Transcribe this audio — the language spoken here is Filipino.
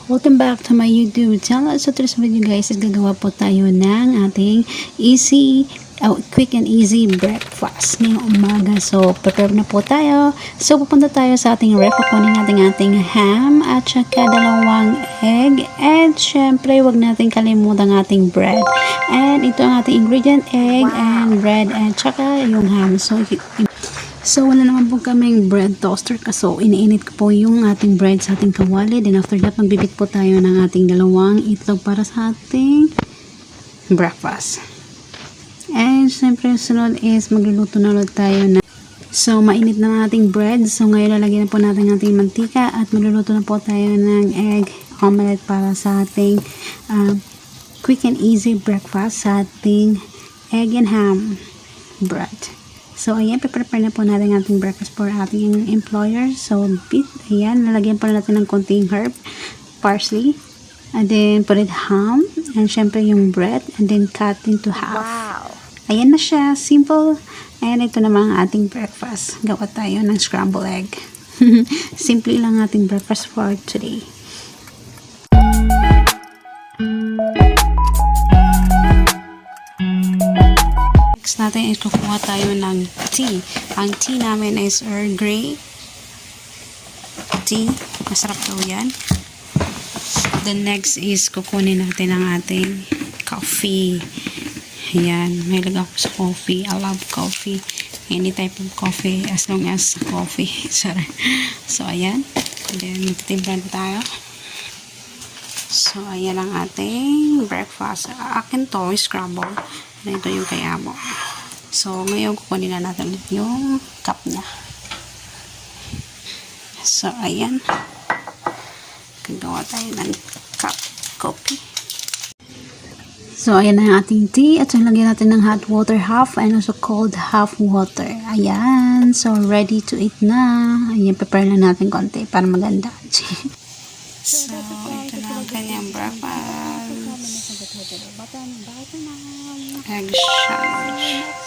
Welcome back to my YouTube channel. So today's video guys is gagawa po tayo ng ating quick and easy breakfast ngayong umaga. So prepare na po tayo. So pupunta tayo sa ating ref. Kukunin natin ating ham at saka 2 egg. And syempre wag natin kalimutan ating bread. And ito ang ating ingredient, egg and bread and saka yung ham. So, wala naman po kaming bread toaster so iniinit ko po yung ating bread sa ating kawali. Then after that, magbibit po tayo ng ating 2 itlog para sa ating breakfast. And syempre, sunod is magluluto na ulit tayo na. So, mainit na ating bread. So, ngayon lalagyan na po natin ating mantika at magluluto na po tayo ng egg omelette para sa ating quick and easy breakfast sa ating egg and ham bread. So, ayan, prepare na po natin ating breakfast for ating employer. So, ayan, lalagyan po natin ng konting herb, parsley, and then put it ham, and syempre yung bread, and then cut into half. Wow! Ayan na siya, simple. And ito naman ang ating breakfast. Gawa tayo ng scrambled egg. Simple lang ating breakfast for today. Natin is kukuha tayo ng tea. Ang tea namin is Earl Grey tea. Masarap daw yan. The next is kukunin natin ang ating coffee. Ayan. May lagay ako sa coffee. I love coffee. Any type of coffee as long as coffee. Sorry. So, ayan. And then, magtitimplan tayo. So, ayan ang ating breakfast. Akin to, scramble. Ito yung kaya mo. So, ngayon kukunin na natin yung cup niya. So, ayan. Gagawa tayo ng cup coffee. So, ayan na yung ating tea. At so, lagyan natin ng hot water half and also cold half water. Ayan. So, ready to eat na. Ayan, prepare lang natin konti para maganda. So, ito na ang kanyang breakfast. Egg sandwich.